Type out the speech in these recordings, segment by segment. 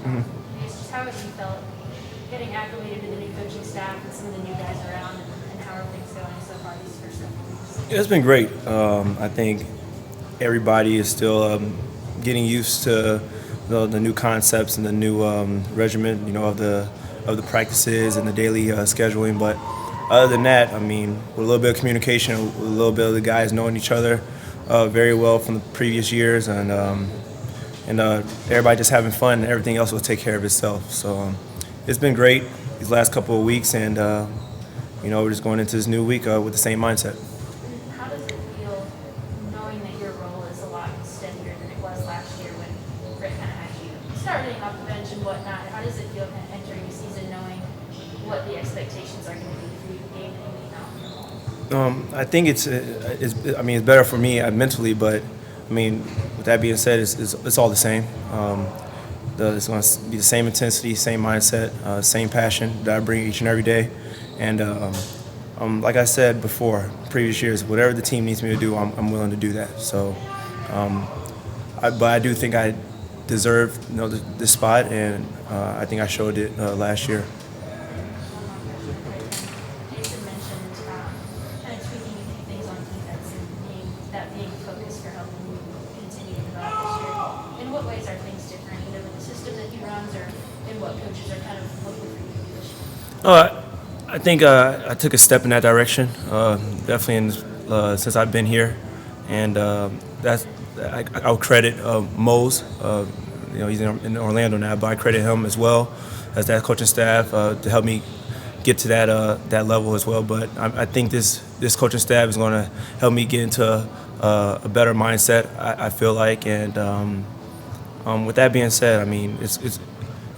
Just how have you felt getting acclimated to the new coaching staff and some of the new guys around, and how are things going so far these first couple weeks? It's been great. I think everybody is still getting used to the new concepts and the new regimen, of the practices and the daily scheduling. But other than that, I mean, with a little bit of communication, with a little bit of the guys knowing each other very well from the previous years, and everybody just having fun, and everything else will take care of itself. So it's been great these last couple of weeks, and we're just going into this new week with the same mindset. How does it feel knowing that your role is a lot steadier than it was last year when Rick kind of had you starting off the bench and whatnot? How does it feel kind of entering the season knowing what the expectations are going to be for you game in and game out? I think it's better for me mentally, but I mean, with that being said, it's all the same. It's going to be the same intensity, same mindset, same passion that I bring each and every day. And like I said before, previous years, whatever the team needs me to do, I'm willing to do that. So, but I do think I deserve this spot, and I think I showed it last year. Jason mentioned kind of tweaking a few things on defense and that being focused for helping you continue to develop this year. In what ways are things different, either with the system that he runs or in what coaches are kind of looking for you to do this year? I think I took a step in that direction, definitely since I've been here, and I'll credit Mose. He's in Orlando now, but I credit him as well as that coaching staff to help me get to that level as well. But I think this coaching staff is going to help me get into a better mindset, I feel like, and with that being said, I mean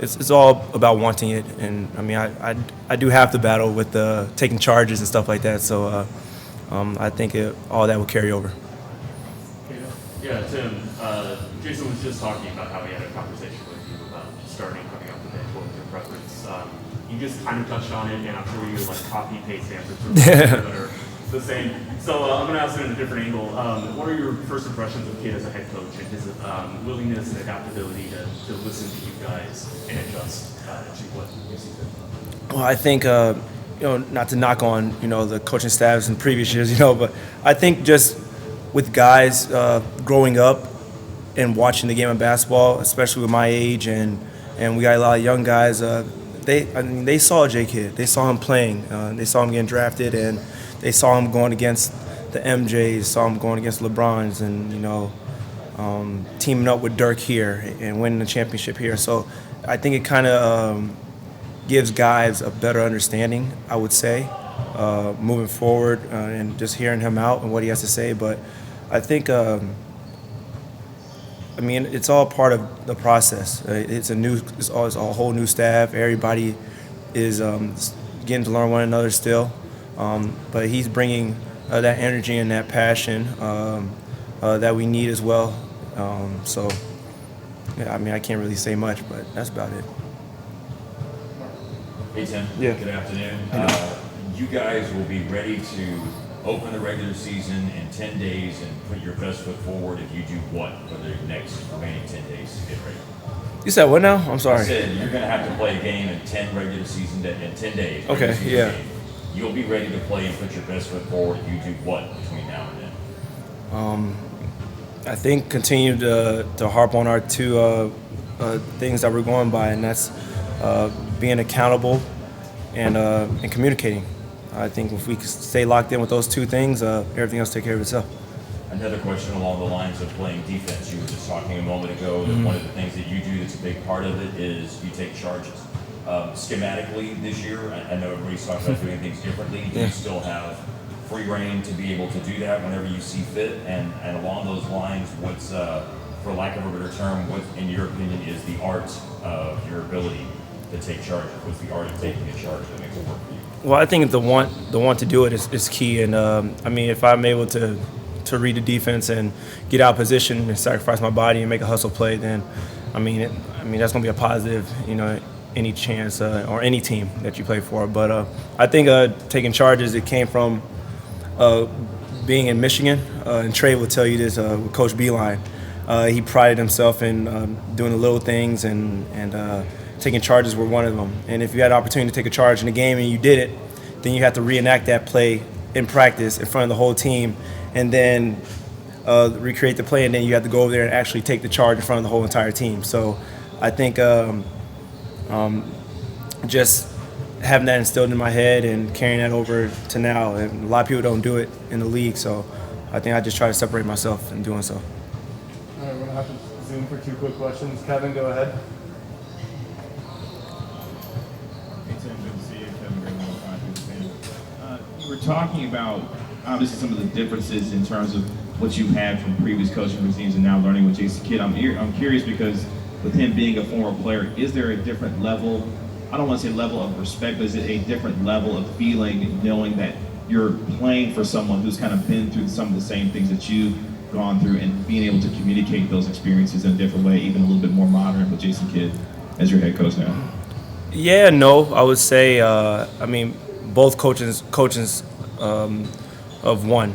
it's all about wanting it, and I mean I do have to battle with taking charges and stuff like that. So I think all that will carry over. Yeah, Tim. Jason was just talking about how he had a conversation with you about starting coming off the bench. What was your preference? You just kind of touched on it, and I'm sure you copy paste answers from that are the same. So I'm going to ask it in a different angle. What are your first impressions of Kidd as a head coach and his willingness and adaptability to listen to you guys and adjust to what you see fit? Well, I think not to knock on the coaching staffs in previous years, but I think just with guys growing up and watching the game of basketball, especially with my age, and we got a lot of young guys. They saw J. Kidd. They saw him playing. They saw him getting drafted, and they saw him going against the MJs, saw him going against LeBrons, and teaming up with Dirk here and winning the championship here. So I think it kind of gives guys a better understanding, I would say, moving forward, and just hearing him out and what he has to say. But I think, it's all part of the process. It's a whole new staff. Everybody is getting to learn one another still. But he's bringing that energy and that passion that we need as well. I can't really say much, but that's about it. Hey, Tim. Yeah. Good afternoon. You guys will be ready to open the regular season in 10 days and put your best foot forward if you do what for the next remaining 10 days to get ready? You said what now? I'm sorry. I said you're going to have to play a game in 10 regular season in 10 days. Okay, yeah. Game. You'll be ready to play and put your best foot forward if you do what between now and then? I think continue to harp on our two things that we're going by, and that's being accountable and communicating. I think if we stay locked in with those two things, everything else take care of itself. Another question along the lines of playing defense. You were just talking a moment ago that one of the things that you do that's a big part of it is you take charges. Schematically this year, I know everybody's talking about doing things differently. Do you still have free reign to be able to do that whenever you see fit? And along those lines, what's, for lack of a better term, what, in your opinion, is the art of your ability to take charge? What's the art of taking a charge that makes it work for you? Well, I think the want to do it is key. And if I'm able to read the defense and get out of position and sacrifice my body and make a hustle play, then that's going to be a positive, any chance or any team that you play for. But I think taking charges, it came from being in Michigan, and Trey will tell you this with Coach Beeline. he prided himself in doing the little things, and taking charges were one of them. And if you had an opportunity to take a charge in a game and you did it, then you have to reenact that play in practice in front of the whole team, and then recreate the play, and then you have to go over there and actually take the charge in front of the whole entire team. So I think just having that instilled in my head and carrying that over to now, and a lot of people don't do it in the league, so I think I just try to separate myself in doing so. All right, we're going to have to zoom for 2 quick questions. Kevin, go ahead. Hey Tim, good to see you. Kevin Greenwald, Padres fan. You were talking about obviously some of the differences in terms of what you had from previous coaching regimes and now learning with Jason Kidd. I'm curious because with him being a former player, is there a different level, I don't want to say level of respect, but is it a different level of feeling knowing that you're playing for someone who's kind of been through some of the same things that you've gone through, and being able to communicate those experiences in a different way, even a little bit more modern with Jason Kidd as your head coach now? Yeah, no, I would say, both coaches of one,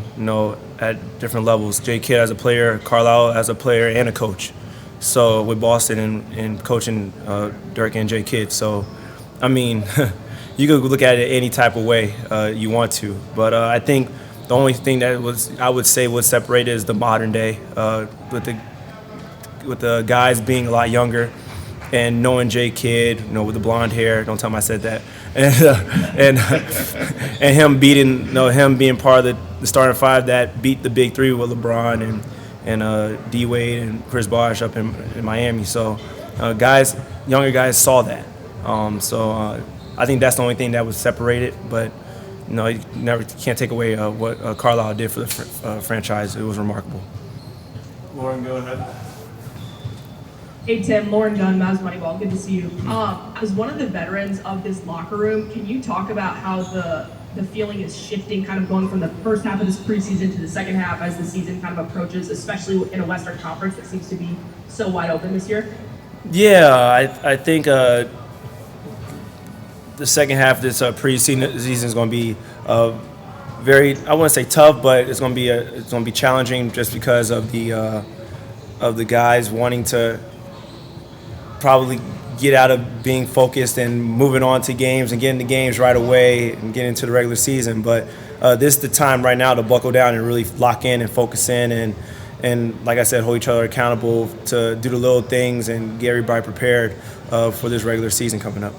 at different levels. Jay Kidd as a player, CarlIsle as a player and a coach. So with Boston and coaching Dirk and Jay Kidd. So, you could look at it any type of way you want to. But I think the only thing that I would say was separated is the modern day, with the guys being a lot younger, and knowing Jay Kidd, with the blonde hair. Don't tell him I said that. And him being part of the starting 5 that beat the big 3 with LeBron and D Wade and Chris Bosh up in Miami. So younger guys saw that. I think that's the only thing that was separated. But you can't take away what CarlIsle did for the franchise. It was remarkable. Lauren, go ahead. Hey Tim, Lauren Dunn, Mavs Moneyball, good to see you. As one of the veterans of this locker room, can you talk about how the feeling is shifting, kind of going from the first half of this preseason to the second half as the season kind of approaches, especially in a Western Conference that seems to be so wide open this year? Yeah, I think the second half of this preseason is going to be very, I wouldn't say tough, but it's going to be challenging just because of the guys wanting to probably get out of being focused and moving on to games and getting the games right away and getting into the regular season. But this is the time right now to buckle down and really lock in and focus in and like I said, hold each other accountable to do the little things and get everybody prepared for this regular season coming up.